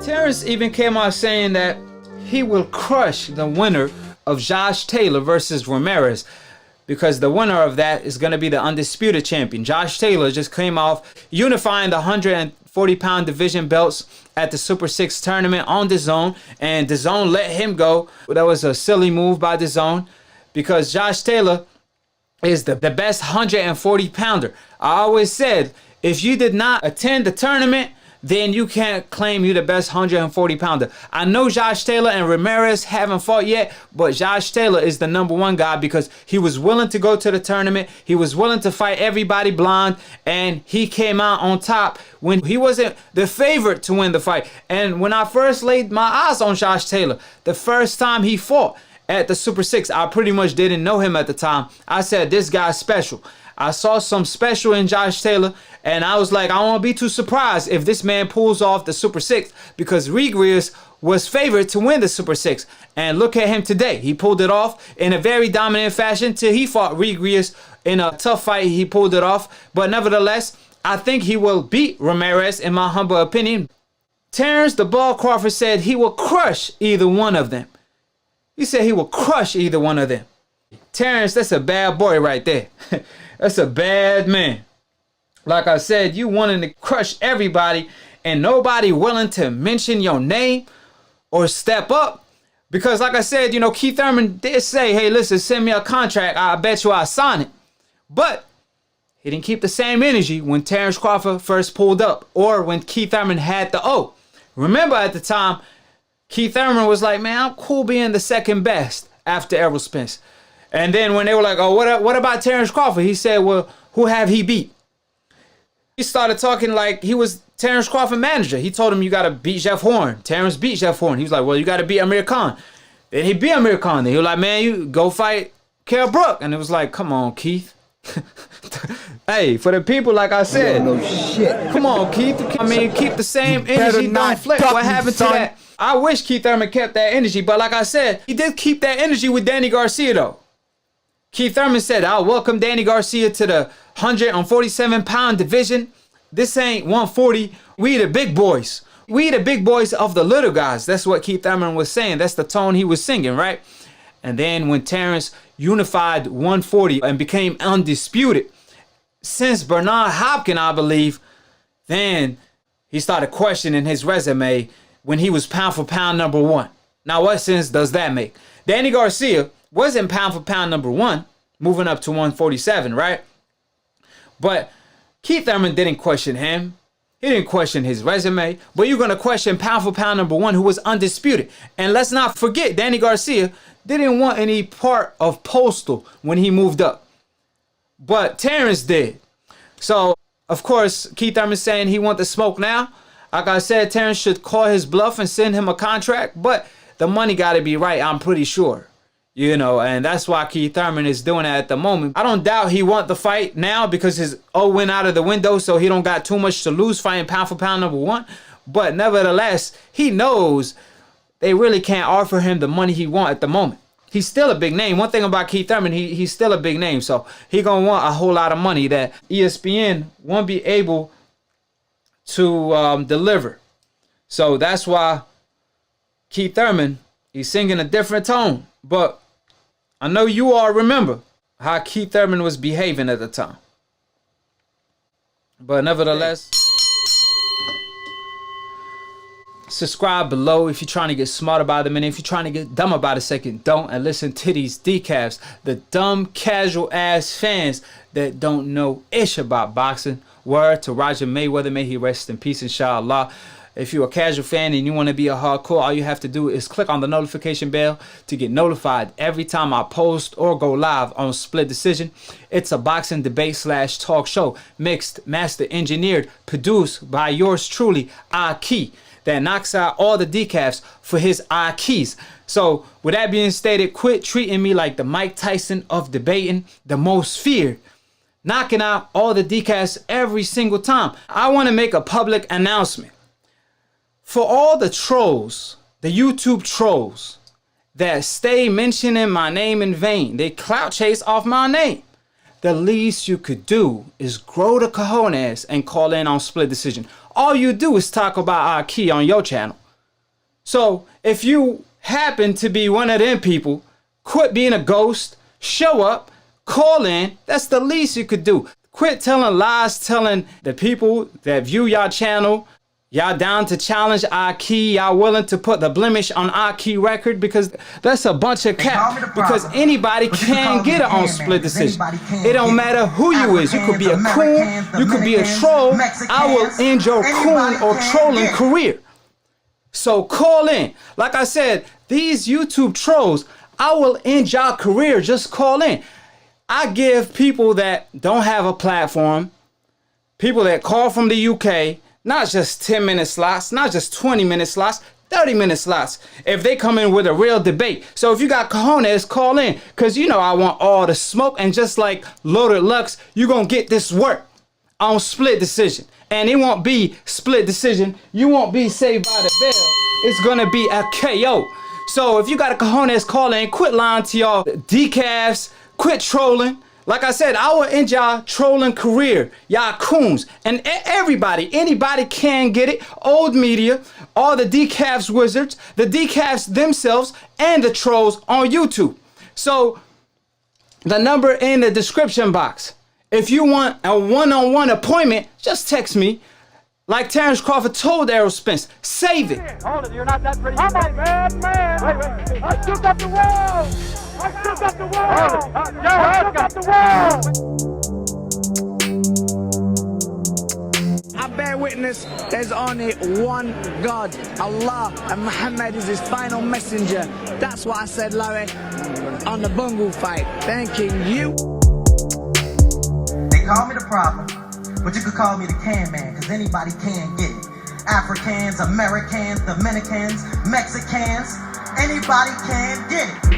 Terence even came out saying that he will crush the winner of Josh Taylor versus Ramirez, because the winner of that is going to be the undisputed champion. Josh Taylor just came off unifying the 140-pound division belts at the Super 6 tournament on DAZN, and DAZN let him go. That was a silly move by DAZN, because Josh Taylor is the best 140-pounder. I always said, if you did not attend the tournament, then you can't claim you're the best 140-pounder. I know Josh Taylor and Ramirez haven't fought yet, but Josh Taylor is the #1 guy because he was willing to go to the tournament. He was willing to fight everybody blind, and he came out on top when he wasn't the favorite to win the fight. And when I first laid my eyes on Josh Taylor, the first time he fought at the Super 6, I pretty much didn't know him at the time. I said, this guy's special. I saw some special in Josh Taylor, and I was like, I won't be too surprised if this man pulls off the Super 6, because Ramirez was favored to win the Super 6. And look at him today. He pulled it off in a very dominant fashion till he fought Ramirez in a tough fight. He pulled it off. But nevertheless, I think he will beat Ramirez, in my humble opinion. Terence "the Ball" Crawford said he will crush either one of them. He said he will crush either one of them. Terence, that's a bad boy right there. That's a bad man. Like I said, you wanting to crush everybody and nobody willing to mention your name or step up. Because like I said, you know, Keith Thurman did say, hey, listen, send me a contract. I bet you I'll sign it. But he didn't keep the same energy when Terence Crawford first pulled up, or when Keith Thurman had the O. Remember at the time, Keith Thurman was like, man, I'm cool being the second best after Errol Spence. And then when they were like, oh, what about Terence Crawford? He said, well, who have he beat? He started talking like he was Terence Crawford manager. He told him, you got to beat Jeff Horn. Terence beat Jeff Horn. He was like, well, you got to beat Amir Khan. Then he beat Amir Khan. Then he was like, man, you go fight Kell Brook. And it was like, come on, Keith. Hey, for the people, like I said, no shit. Come on, Keith. I mean, keep the same energy. Don't flip. What happened to that? I wish Keith Thurman kept that energy. But like I said, he did keep that energy with Danny Garcia, though. Keith Thurman said, I'll welcome Danny Garcia to the 147-pound division. This ain't 140. We the big boys. We the big boys of the little guys. That's what Keith Thurman was saying. That's the tone he was singing, right? And then when Terence unified 140 and became undisputed, since Bernard Hopkins, I believe, then he started questioning his resume when he was pound for pound #1. Now, what sense does that make? Danny Garcia wasn't pound for pound #1, moving up to 147, right? But Keith Thurman didn't question him. He didn't question his resume. But you're going to question pound for pound #1, who was undisputed. And let's not forget, Danny Garcia didn't want any part of Postal when he moved up. But Terence did. So, of course, Keith Thurman saying he wants the smoke now. Like I said, Terence should call his bluff and send him a contract. But the money got to be right, I'm pretty sure. You know, and that's why Keith Thurman is doing that at the moment. I don't doubt he want the fight now because his O went out of the window, so he don't got too much to lose fighting pound for pound #1. But nevertheless, he knows they really can't offer him the money he want at the moment. He's still a big name. One thing about Keith Thurman, he's still a big name. So he going to want a whole lot of money that ESPN won't be able to deliver. So that's why Keith Thurman, he's singing a different tone. But I know you all remember how Keith Thurman was behaving at the time. But nevertheless, subscribe below if you're trying to get smart about a minute. If you're trying to get dumb about a second, don't. And listen to these decafs. The dumb, casual ass fans that don't know ish about boxing. Word to Roger Mayweather. May he rest in peace, inshallah. If you're a casual fan and you want to be a hardcore, all you have to do is click on the notification bell to get notified every time I post or go live on Split Decision. It's a boxing debate / talk show, mixed, master engineered, produced by yours truly, Akhi, that knocks out all the decafs for his Akhis. So with that being stated, quit treating me like the Mike Tyson of debating, the most feared, knocking out all the decafs every single time. I want to make a public announcement. For all the trolls, the YouTube trolls, that stay mentioning my name in vain, they clout chase off my name. The least you could do is grow the cojones and call in on Split Decision. All you do is talk about Akhi on your channel. So if you happen to be one of them people, quit being a ghost, show up, call in. That's the least you could do. Quit telling lies, telling the people that view y'all channel, y'all down to challenge Akhi, y'all willing to put the blemish on Akhi record, because that's a bunch of cap. Because anybody can get it on split decision. It don't matter who you is. You could be a coon, you could be a troll. I will end your coon or trolling career. So call in. Like I said, these YouTube trolls, I will end your career. Just call in. I give people that don't have a platform, people that call from the UK, not just 10-minute slots, not just 20-minute slots, 30-minute slots, if they come in with a real debate. So if you got cojones, call in, because you know I want all the smoke, and just like Loaded Lux, you're going to get this work on split decision. And it won't be split decision. You won't be saved by the bell. It's going to be a KO. So if you got a cojones, call in, quit lying to y'all decafs, quit trolling. Like I said, I will end y'all trolling career, y'all coons. And everybody, anybody can get it. Old media, all the decafs wizards, the decafs themselves, and the trolls on YouTube. So the number in the description box. If you want a one-on-one appointment, just text me. Like Terence Crawford told Errol Spence, save it. Hold it, you're not that pretty. I'm a bad man. Wait. I still got the world. I still got the world. I still got the world. I bear witness, there's only one God, Allah, and Muhammad is his final messenger. That's what I said, Larry, on the Bungle fight. Thanking you. They call me the problem, but you could call me the can man, because anybody can get it. Africans, Americans, Dominicans, Mexicans, anybody can get it.